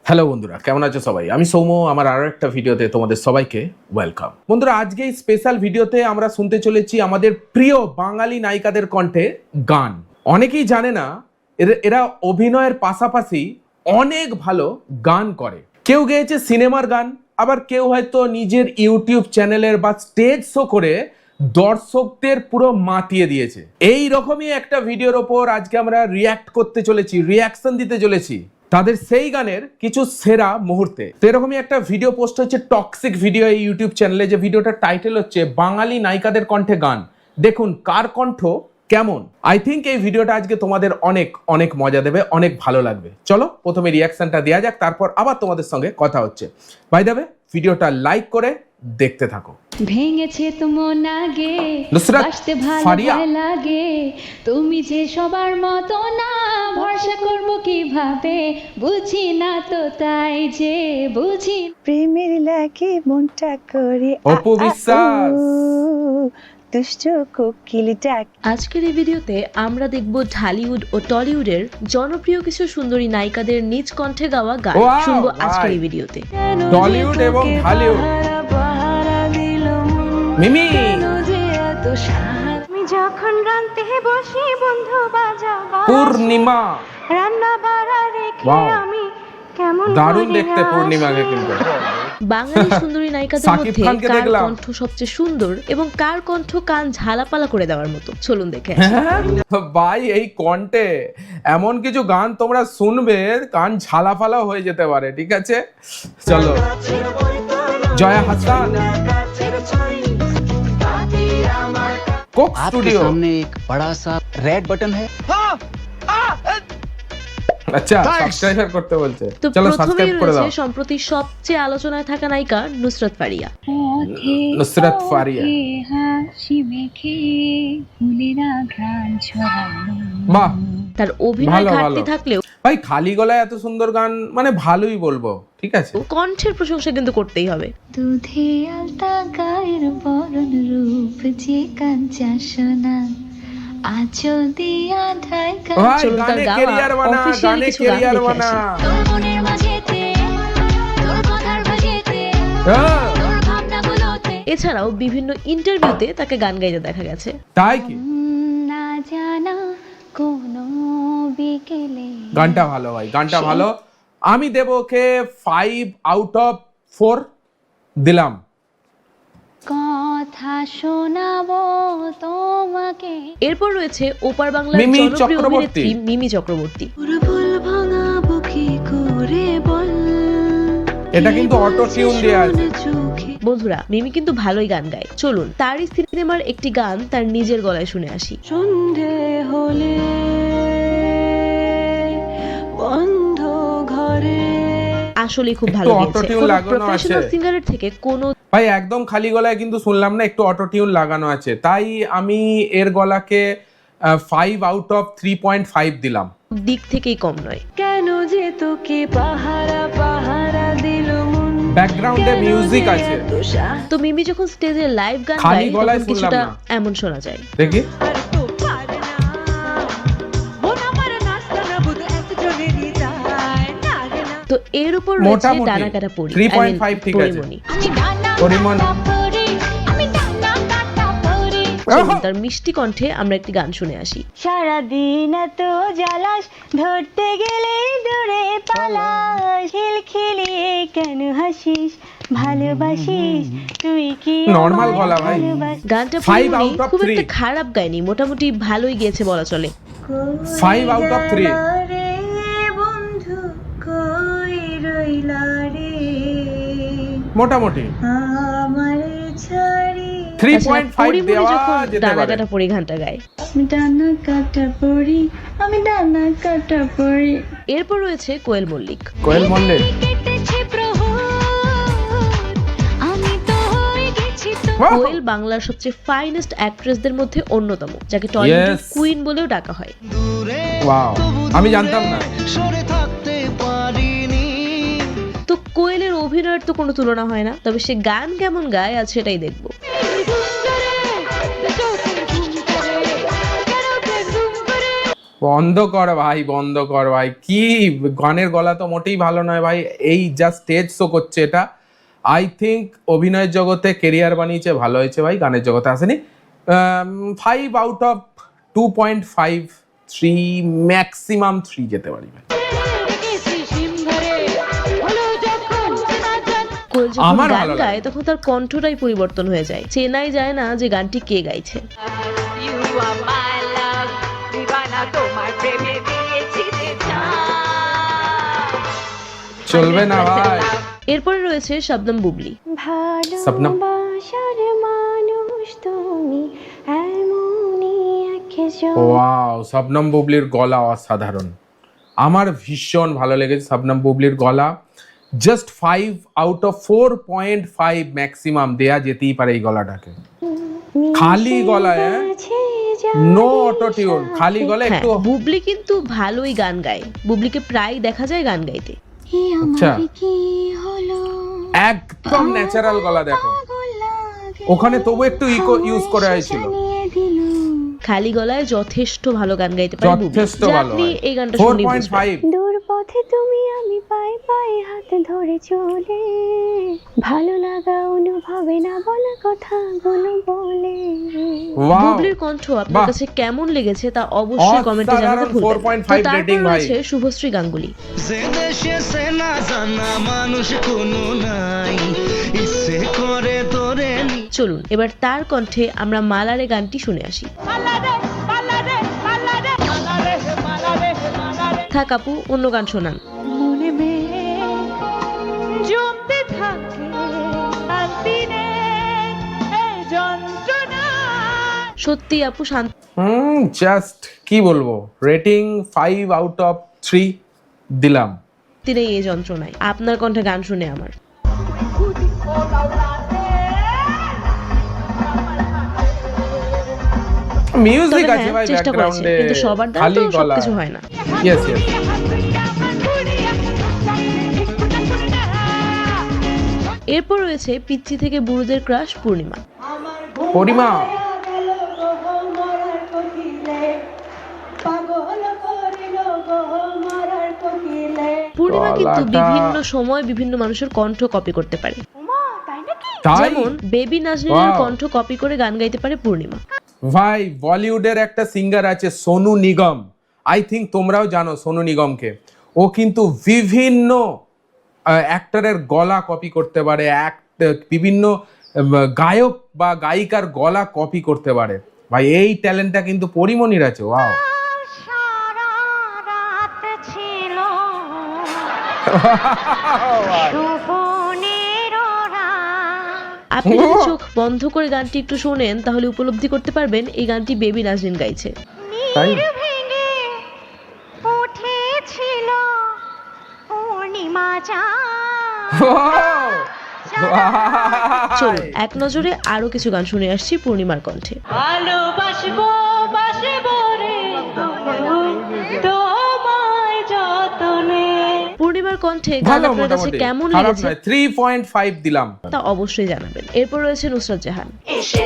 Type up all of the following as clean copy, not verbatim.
Hello বন্ধুরা, কেমন আছো সবাই? আমি সৌম্য, আমার আরো একটা ভিডিওতে তোমাদের সবাইকে ওয়েলকাম। বন্ধুরা, আজকে এই স্পেশাল ভিডিওতে আমরা শুনতে চলেছি আমাদের প্রিয় বাঙালি নায়িকাদের কণ্ঠে গান। অনেকেই জানে না এরা অভিনয়ের পাশাপাশি অনেক ভালো গান করে। কেউ গেয়েছে সিনেমার গান, আবার কেউ হয়তো নিজের ইউটিউব চ্যানেলের বা স্টেজ শো করে দর্শকদের পুরো মাতিয়ে দিয়েছে। এই রকমই একটা ভিডিওর ওপর আজকে আমরা রিয়াক্ট করতে চলেছি, রিয়াকশন দিতে চলেছি তাদের সেই গানের কিছু সেরা মুহূর্তে। তো এরকমই একটা ভিডিও পোস্ট হচ্ছে টক্সিক ভিডিও এই ইউটিউব চ্যানেলে, যে ভিডিওটার টাইটেল হচ্ছে বাঙালি নায়িকাদের কণ্ঠে গান, দেখুন কার কণ্ঠ কেমন। আই থিঙ্ক এই ভিডিওটা আজকে তোমাদের অনেক অনেক মজা দেবে, অনেক ভালো লাগবে। চলো প্রথমে রিয়াকশনটা দেওয়া যাক, তারপর আবার তোমাদের সঙ্গে কথা হচ্ছে। বাই দ্য ওয়ে, ভিডিওটা লাইক করে দেখতে থাকো। ভেঙেছে তো মন আগে, নুসরাত বাসতে ভালো ফারিয়া। লাগে, তুমি যে সবার মতো না, ভরসা করব কিভাবে, বুঝি না তো তাই যে বুঝি। প্রেমের লাগে মনটা করে অপু বিশ্বাস। দুষ্ট কোকিল ডাক। আজকের এই ভিডিওতে আমরা দেখব ঢালিউড ও টলিউডের জনপ্রিয় কিছু সুন্দরী নায়িকাদের নিজ কণ্ঠে গাওয়া গান Wow, শুনবো আজকের ভাই। এই ভিডিওতে। টলিউড এবং ঢালিউড। মিমি। আমি যখন রান্তে বসি বন্ধু বাজা পূর্ণিমা। রান্না বাড়া রেখে Wow. আমি কেমন দারুণ করে দেখতে পূর্ণিমাকে কিন্তু। বাঙালি সুন্দরী নায়িকাদের সাকিব মধ্যে খানকে কার দেখলাম। কণ্ঠ সবচেয়ে সুন্দর এবং কার কণ্ঠ কান ঝালাপালা করে দেওয়ার মতো, চলুন দেখে আসি। ভাই, এই কণ্ঠে এমন কিছু গান তোমরা শুনবে কান ঝালাফালা হয়ে যেতে পারে। ঠিক আছে, চলো। জয়া হাসান, কোক आपके स्टूडियो। सामने एक बड़ा सा रेड बटन है। আচ্ছা, সাবস্ক্রাইব করতে বলছে। তো চলো প্রথমেই সাবস্ক্রাইব করে দাও। রয়েছে সম্প্রতি সবচেয়ে আলোচনায় থাকা নায়িকা নুসরাত ফারিয়া। নুসরাত ফারিয়া। হাসি মেখে ফুলেরা ঘ্রাণ ছড়ানো। বাহ, তার অভিনয় ভালো, ঘাটতি ভালো। থাকলেও ভাই খালি গলায় এত সুন্দর গান মানে ভালোই বলবো। ঠিক আছে, কণ্ঠের প্রশংসা কিন্তু করতেই হবে। দুধে আলতা গায়ের বরণ রূপ যে কাঞ্চা সোনা, আঁচল দিয়া ঢাকা। ভাই চলুন তার গানে গাওয়া ক্যারিয়ার বানা, official গানে কিছু গান ক্যারিয়ার দেখে বানা। আসি। তোর মনের মাঝেতে, তোর কথার মাঝেতে, হ্যাঁ, তোর ভাবনাগুলোতে। এছাড়াও বিভিন্ন ইন্টারভিউতে তাকে গান গাইতে দেখা গেছে। তাই কি? না জানা কোনো বিকেলে। গানটা ভালো ভাই, গানটা ভালো। আমি দেব ওকে 5/4 দিলাম। কথা শোনাবো তোমাকে। এরপর রয়েছে ওপার বাংলার মিমি জনপ্রিয় চক্রবর্তী। অভিনেত্রী মিমি চক্রবর্তী। এটা কিন্তু অটো টিউন দেয়া আছে। বন্ধুরা, মিমি কিন্তু ভালোই গান গায়। চলুন তারই সিনেমার একটি গান তার নিজের গলায় শুনে আসি। সন্ধে হলে বন্ধ ঘরে। আসলে খুব একটু ভালো গেয়েছে। auto-tune কোনো লাগানো প্রফেশনাল আছে। সিঙ্গারের থেকে কোনো ভাই একদম খালি গলায় কিন্তু শুনলাম না, একটু অটো টিউন লাগানো আছে। তাই আমি এর গলাকে 5/3.5 দিলাম। দিক থেকেই কম নয়। কেন যে তোকে পাহারা পাহারা দিল মন। ব্যাকগ্রাউন্ডে মিউজিক আছে। তো মিমি যখন স্টেজে লাইভ গান খালি গায় গলায় তখন শুনলাম কিছুটা না। এমন শোনা যায়। দেখি। আর তো পারে না মন আমার নাস্তা না বুধ এত জনে যায় না রে না। তো এর উপর রয়েছে মোটামুটি ডানা কাটা পরি। 3.5 ঠিক আছে। পরিমণি। আমি ডানা পরিমণ। কাটা পরি, আমি ডানা কাটা পরি। চলুন তার মিষ্টি কণ্ঠে আমরা একটি গান শুনে আসি। সারাদিন এত জ্বালাস, ধরতে গেলে দূরে পালাস, খিলখিলিয়ে কেন হাসিস, ভালোবাসিস তুই কি Normal আমায় গলা ভাই। ভালোবাসিস? গানটা 5 পরিমণি out of খুব 3 একটা খারাপ গায়নি, মোটামুটি ভালোই গেয়েছে বলা চলে। 5/3 রে বন্ধু কই রইলা রে মোটামুটি আমারে ছাড়ি। 3.5 পরিমণি দেওয়া যখন যেতে ডানা পারে। কাটা পরি গানটা গায়। আমি ডানা কাটা পড়ি, আমি ডানা কাটা পড়ি। এরপর রয়েছে কোয়েল মল্লিক। কোয়েল মল্লিক। কেটেছে প্রহর, আমি তো হয়ে গেছি তো। কোয়েল বাংলার সবচেয়ে ফাইনেস্ট অ্যাক্ট্রেসদের মধ্যে অন্যতম, যাকে টলিউডের Yes. কুইন বলেও ডাকা হয়। ওয়াও, আমি জানতাম না। তো কোয়েলের অভিনয়ের তো কোনো তুলনা হয় না, তবে সে গান কেমন গায় আজ সেটাই দেখবো। বন্ধ কর ভাই, বন্ধ কর ভাই, কি গানের গলা তো মোটেই ভালো নয় ভাই। এই জাস্ট স্টেজ শো করছে এটা। আই থিঙ্ক অভিনয়ের জগতে কেরিয়ার বানিয়েছে, ভালো হয়েছে ভাই, গানের জগতে আসেনি। 5 আউট অফ 2.5, 3 ম্যাক্সিমাম 3 যেতে পারি ভাই। কোয়েল যখন আমার গান ভালো লাগে। গায় তখন তার কণ্ঠটাই পরিবর্তন হয়ে যায়, চেনাই যায় না যে গানটি কে গাইছে। You are my love, দিবানা তোমার প্রেমে দিয়েছি যে জান। চলবে না ভাই। এরপরে রয়েছে শবনম বুবলি। শবনম। ভালোবাসার মানুষ তুমি এমনই একজন। ওয়াও, শবনম বুবলির গলা অসাধারণ, আমার ভীষণ ভালো লেগেছে শবনম বুবলির গলা। জাস্ট 5 আউট অফ 4.5 ম্যাক্সিমাম দেয়া যেতেই পারে এই গলাটাকে। খালি গলায়, নো অটো টিউন, খালি গলায় হ্যাঁ, একটু। বুবলি কিন্তু ভালোই গান গায়, বুবলিকে প্রায় দেখা যায় গান গাইতে। আচ্ছা, কি হলো একদম ন্যাচারাল গলা দেখো, ওখানে তবু একটু ইকো ইউজ করা হয়েছিল। খালি গলায় যথেষ্ট ভালো গান গাইতে পারে বুবলি। যথেষ্ট যা ভালো আপনি হয়। এই গানটা শুনলেই বুঝবেন। 4.5। দূর পথে তুমি আমি পায়ে পায়ে হাত ধরে চলে, ভালো লাগা অনুভবে না বলা কথাগুলো বলে। ওয়াও, বুবলির কণ্ঠ আপনার বাহ। কাছে কেমন লেগেছে তা অবশ্যই কমেন্টে জানাতে অসাধারণ, ভুলবেন না। 4.5 তো রেটিং তারপর ভাই। রয়েছে শুভশ্রী গাঙ্গুলি। যে দেশে সে না জানা মানুষ কোনো নাই, ইচ্ছে করে তোরে চলুন এবার তার কণ্ঠে আমরা মালারে গানটি শুনে আসি। থাক আপু, অন্য গান শোনান। মনে মেঘ জমতে থাকে শান্তি নেই এই যন্ত্রণা। সত্যি আপু শান্ত জাস্ট কি বলবো, রেটিং 5 আউট অফ 3 দিলাম। নেই এই যন্ত্রণায়। আপনার কণ্ঠে গান শুনে আমার মিউজিক তবে আছে হ্যাঁ, ভাই চেষ্টা করেছে, ব্যাকগ্রাউন্ডে, কিন্তু সবার দ্বারা খালি তো গলা। সবকিছু হয় না। Yes yes. এরপর রয়েছে পিচ্চি থেকে বুড়োদের ক্রাশ পূর্ণিমা। পরিমা, পূর্ণিমা কিন্তু গলাটা- বিভিন্ন সময় বিভিন্ন মানুষের কণ্ঠ কপি করতে পারে। তাই যেমন বেবি নাজনীনের Wow. কণ্ঠ কপি করে গান গাইতে পারে পূর্ণিমা। ভাই, বলিউডের একটা সিঙ্গার আছে সোনু নিগম, আই থিঙ্ক তোমরাও জানো সোনু নিগমকে। ও কিন্তু বিভিন্ন অ্যাক্টরের গলা কপি করতে পারে, বিভিন্ন গায়ক বা গায়িকার গলা কপি করতে পারে। ভাই এই ট্যালেন্টটা কিন্তু পরিমণির আছে। ওয়াও, সারা রাত ছিল সুবনের রাত। আপনি যদি চোখ বন্ধ করে গানটি একটু শোনেন তাহলে উপলব্ধি করতে পারবেন এই গানটি বেবি নাজনীন গাইছে। তাই ভেঙে উঠেছিল পূর্ণিমা চাঁদ। চলুন এক নজরে আরো কিছু গান শুনে আসছি পূর্ণিমার কণ্ঠে। ভালোবাসবো বাসবো রে তোমায় যতনে। পূর্ণিমার কণ্ঠে গান ভালো, আপনার কাছে মোটামুটি কেমন খারাপ লেগেছে নয়, 3.5 দিলাম। তা অবশ্যই জানাবেন। এরপর রয়েছে নুসরাত জাহান।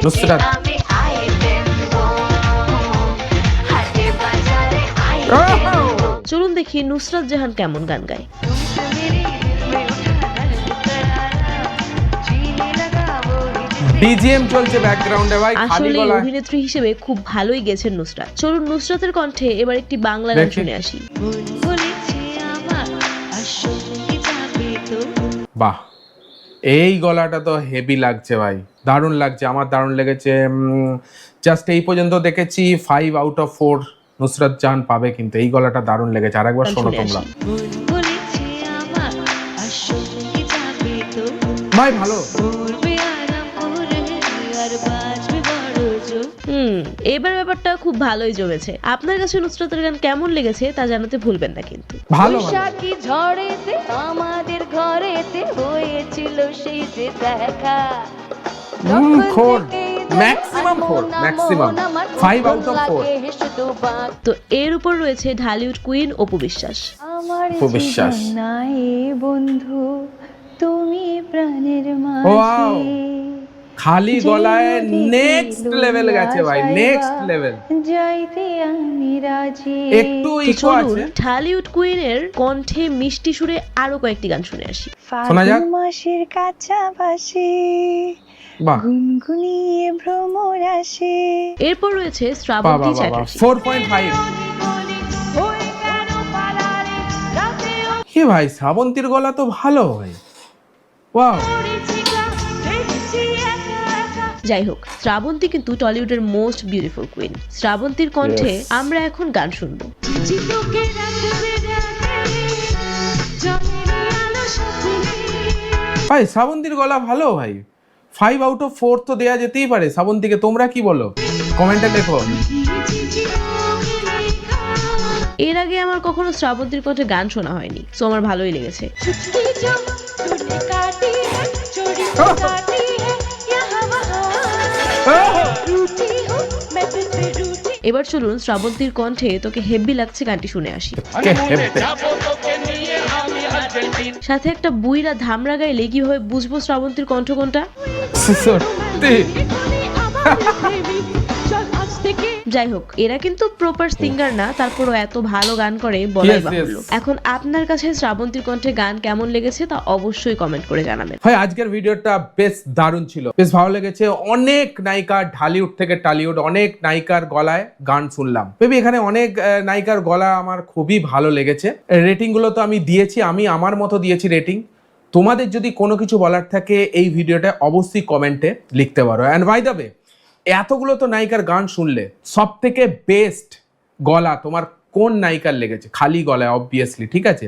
নুসরাত, চলুন দেখি নুসরাত জাহান কেমন গান গায়। বিজিএম চলছে ব্যাকগ্রাউন্ডে ভাই, খালি আসলে গলা। অভিনেত্রী হিসেবে খুব ভালোই গেছেন নুসরাত। চলুন নুসরাতের কণ্ঠে এবার একটি বাংলা গান দেখি। শুনে আসি। বাহ, এই গলাটা তো হেভি লাগছে ভাই, দারুণ লাগছে, আমার দারুণ লেগেছে। জাস্ট এই পর্যন্ত দেখেছি 5 আউট অফ 4 নুসরাত জাহান পাবে, কিন্তু এই গলাটা দারুণ লেগেছে। আরেকবার গান শোনো শুনে তোমরা আসি। ভাই, ভালো। এবার ব্যাপারটা খুব ভালোই জমেছে। আপনার কাছে নুসরাতের গান কেমন লেগেছে তা জানাতে ভুলবেন না কিন্তু। ভালো, ভালো। বৈশাখী ঝড়েতে আমাদের ঘরেতে হয়েছিল সেই যে দেখা। Four maximum, 4 maximum, 5 out of 4। তো এর উপর রয়েছে ঢালিউড কুইন অপু বিশ্বাস। আমার অপু বিশ্বাস। জীবন নাই বন্ধু তুমি প্রাণের Wow. মাঝে। খালি যে গলায় নদীতে নেক্সট লেভেল গেছে ভাই, লইয়া নেক্সট যাইবা, লেভেল। যাইতে আমি রাজি। একটু তো ইকো চলুন আছে, ঢালিউড কুইনের কণ্ঠে মিষ্টি সুরে আরো কয়েকটি গান শুনে আসি। শোনা যাক। ফাগুন মাসের কাছাবাসি বাহ গুনগুনিয়ে ভ্রমর আসে। এরপর রয়েছে বাহ শ্রাবন্তী বাহ বাহ, চ্যাটার্জি। 4.5। হে ভাই, শ্রাবন্তীর গলা তো ভালো ভাই, ওয়াও। যাই হোক, শ্রাবন্তী কিন্তু টলিউডের মোস্ট বিউটিফুল কুইন। শ্রাবন্তীর কণ্ঠে Yes. আমরা এখন গান শুনবো। ভাই শ্রাবন্তীর গলা ভালো ভাই, 5/4 তো দেয়া যেতেই পারে শ্রাবন্তীকে। তোমরা কি বলো, কমেন্টে লেখো। এর আগে আমার কখনো শ্রাবন্তীর কণ্ঠে গান শোনা হয়নি, সো আমার ভালোই লেগেছে। এবার চলুন শ্রাবন্তীর কণ্ঠে তোকে হেব্বি লাগছে গানটি শুনে আসি। কে হেব্বে। সাথে একটা বুইরা ধামরা গাইলে কিভাবে বুঝবো শ্রাবন্তীর কণ্ঠ কোনটা? সত্যি যাই হোক, এরা কিন্তু প্রপার সিঙ্গার না, তারপরও এত ভালো গান করে বলাই Yes, বাহুল্য। yes. এখন আপনার কাছে শ্রাবন্তীর কণ্ঠে গান কেমন লেগেছে তা অবশ্যই কমেন্ট করে জানাবেন। ভাই আজকের ভিডিওটা বেশ দারুণ ছিল, বেশ ভালো লেগেছে। অনেক নায়িকা ঢালিউড থেকে টালিউড, অনেক নায়িকার গলায় গান শুনলাম। বেবি এখানে অনেক নায়িকার গলা আমার খুবই ভালো লেগেছে। রেটিং গুলো তো আমি দিয়েছি, আমি আমার মতো দিয়েছি রেটিং। তোমাদের যদি কোনো কিছু বলার থাকে এই ভিডিওটা অবশ্যই কমেন্টে লিখতে পারো। অ্যান্ড বাই দ্য ওয়ে, এতগুলো তো নায়িকার গান শুনলে সব থেকে বেস্ট গলা তোমার কোন নায়িকার লেগেছে খালি গলায়, অবভিয়াসলি, ঠিক আছে?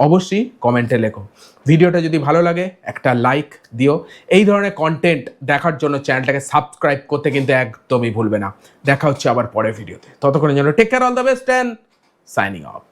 অবশ্যই কমেন্টে লেখো। ভিডিওটা যদি ভালো লাগে একটা লাইক দিও। এই ধরনের কন্টেন্ট দেখার জন্য চ্যানেলটাকে সাবস্ক্রাইব করতে কিন্তু একদমই ভুলবে না। দেখা হচ্ছে আবার পরের ভিডিওতে, ততক্ষণের জন্য take care, all the best and signing of.